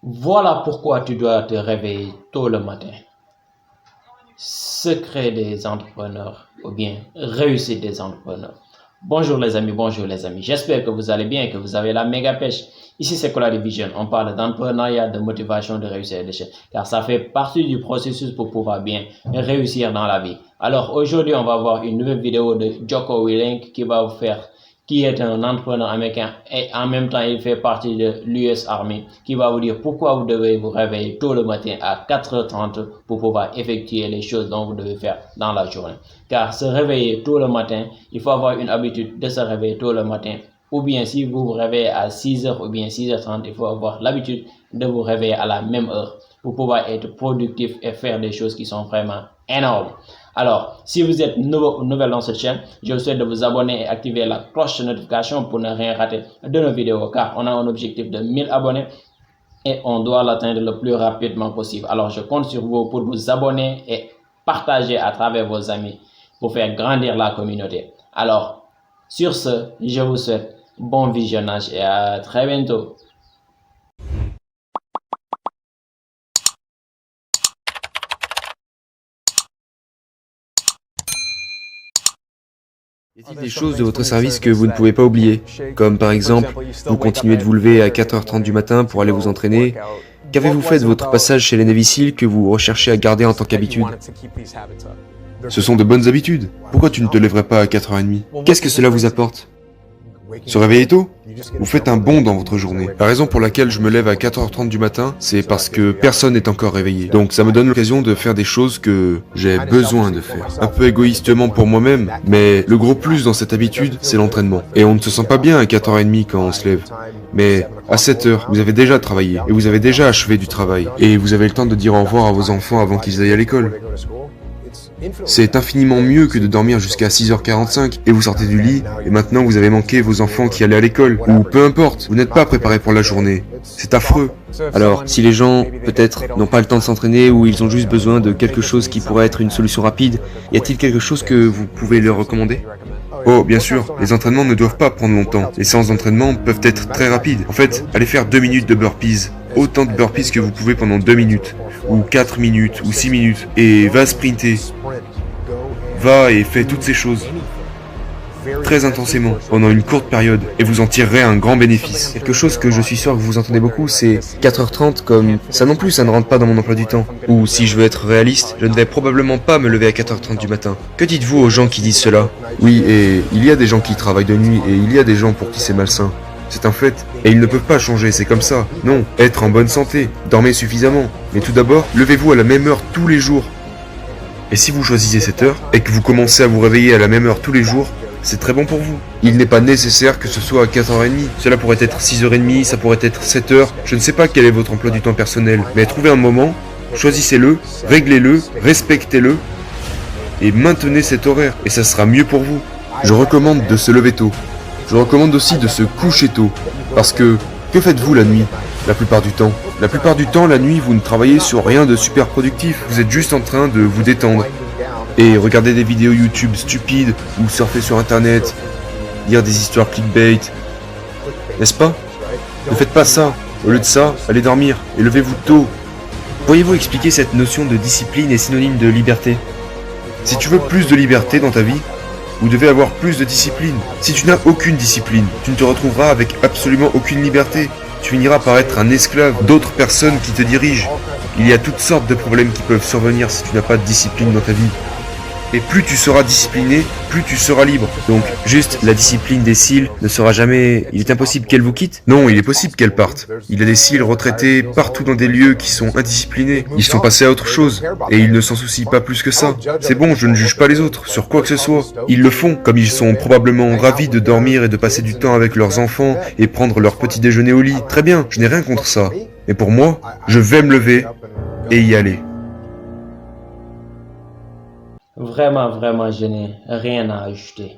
Voilà pourquoi tu dois te réveiller tôt le matin. Secret des entrepreneurs ou bien réussite des entrepreneurs. Bonjour les amis, J'espère que vous allez bien et que vous avez la méga pêche. Ici c'est Colade Vision. On parle d'entrepreneuriat, de motivation, de réussir et d'échec. Car ça fait partie du processus pour pouvoir bien réussir dans la vie. Alors aujourd'hui, on va voir une nouvelle vidéo de Jocko Willink qui est un entrepreneur américain et en même temps il fait partie de l'US Army, qui va vous dire pourquoi vous devez vous réveiller tôt le matin à 4h30 pour pouvoir effectuer les choses dont vous devez faire dans la journée. Car se réveiller tôt le matin, il faut avoir une habitude de se réveiller tôt le matin. Ou bien si vous vous réveillez à 6h ou bien 6h30, il faut avoir l'habitude de vous réveiller à la même heure pour pouvoir être productif et faire des choses qui sont vraiment énormes. Alors, si vous êtes nouvelle dans cette chaîne, je vous souhaite de vous abonner et activer la cloche de notification pour ne rien rater de nos vidéos, car on a un objectif de 1000 abonnés et on doit l'atteindre le plus rapidement possible. Alors, je compte sur vous pour vous abonner et partager à travers vos amis pour faire grandir la communauté. Alors, sur ce, je vous souhaite bon visionnage et à très bientôt. Y a-t-il des choses de votre service que vous ne pouvez pas oublier? Comme par exemple, vous continuez de vous lever à 4h30 du matin pour aller vous entraîner. Qu'avez-vous fait de votre passage chez les Navy Seals que vous recherchez à garder en tant qu'habitude? Ce sont de bonnes habitudes. Pourquoi tu ne te lèverais pas à 4h30? Qu'est-ce que cela vous apporte? Se réveiller tôt? Vous faites un bond dans votre journée. La raison pour laquelle je me lève à 4h30 du matin, c'est parce que personne n'est encore réveillé. Donc ça me donne l'occasion de faire des choses que j'ai besoin de faire. Un peu égoïstement pour moi-même, mais le gros plus dans cette habitude, c'est l'entraînement. Et on ne se sent pas bien à 4h30 quand on se lève. Mais à 7h, vous avez déjà travaillé, et vous avez déjà achevé du travail, et vous avez le temps de dire au revoir à vos enfants avant qu'ils aillent à l'école. C'est infiniment mieux que de dormir jusqu'à 6h45 et vous sortez du lit et maintenant vous avez manqué vos enfants qui allaient à l'école. Ou peu importe, vous n'êtes pas préparé pour la journée. C'est affreux. Alors, si les gens, peut-être, n'ont pas le temps de s'entraîner ou ils ont juste besoin de quelque chose qui pourrait être une solution rapide, y a-t-il quelque chose que vous pouvez leur recommander? Oh, bien sûr, les entraînements ne doivent pas prendre longtemps. Les séances d'entraînement peuvent être très rapides. En fait, allez faire 2 minutes de burpees. Autant de burpees que vous pouvez pendant 2 minutes, ou 4 minutes, ou 6 minutes. Et va sprinter. Va et fais toutes ces choses très intensément, pendant une courte période, et vous en tirerez un grand bénéfice. Quelque chose que je suis sûr que vous entendez beaucoup, c'est 4h30 comme... Ça non plus, ça ne rentre pas dans mon emploi du temps. Ou si je veux être réaliste, je ne vais probablement pas me lever à 4h30 du matin. Que dites-vous aux gens qui disent cela? Oui, et il y a des gens qui travaillent de nuit, et il y a des gens pour qui c'est malsain. C'est un fait, et ils ne peuvent pas changer, c'est comme ça. Non, être en bonne santé, dormez suffisamment. Mais tout d'abord, levez-vous à la même heure tous les jours. Et si vous choisissez cette heure, et que vous commencez à vous réveiller à la même heure tous les jours, c'est très bon pour vous. Il n'est pas nécessaire que ce soit à 4h30. Cela pourrait être 6h30, ça pourrait être 7h. Je ne sais pas quel est votre emploi du temps personnel, mais trouvez un moment, choisissez-le, réglez-le, respectez-le, et maintenez cet horaire, et ça sera mieux pour vous. Je recommande de se lever tôt. Je recommande aussi de se coucher tôt, parce que faites-vous la nuit, la plupart du temps? La plupart du temps, la nuit, vous ne travaillez sur rien de super productif. Vous êtes juste en train de vous détendre. Et regarder des vidéos YouTube stupides, ou surfer sur internet, lire des histoires clickbait. N'est-ce pas? Ne faites pas ça. Au lieu de ça, allez dormir, et levez-vous tôt. Pourriez-vous expliquer cette notion de discipline est synonyme de liberté? Si tu veux plus de liberté dans ta vie, vous devez avoir plus de discipline. Si tu n'as aucune discipline, tu ne te retrouveras avec absolument aucune liberté. Tu finiras par être un esclave d'autres personnes qui te dirigent. Il y a toutes sortes de problèmes qui peuvent survenir si tu n'as pas de discipline dans ta vie. Et plus tu seras discipliné, plus tu seras libre. Donc, juste, la discipline des SEAL ne sera jamais... Il est impossible qu'elle vous quitte? Non, il est possible qu'elle parte. Il y a des SEAL retraités partout dans des lieux qui sont indisciplinés. Ils sont passés à autre chose. Et ils ne s'en soucient pas plus que ça. C'est bon, je ne juge pas les autres, sur quoi que ce soit. Ils le font, comme ils sont probablement ravis de dormir et de passer du temps avec leurs enfants et prendre leur petit déjeuner au lit. Très bien, je n'ai rien contre ça. Mais pour moi, je vais me lever et y aller. Vraiment, je n'ai rien à ajouter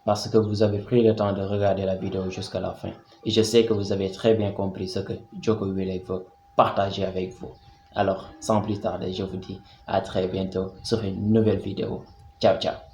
parce que vous avez pris le temps de regarder la vidéo jusqu'à la fin. Et je sais que vous avez très bien compris ce que Jocko Willink veut partager avec vous. Alors, sans plus tarder, je vous dis à très bientôt sur une nouvelle vidéo. Ciao, ciao.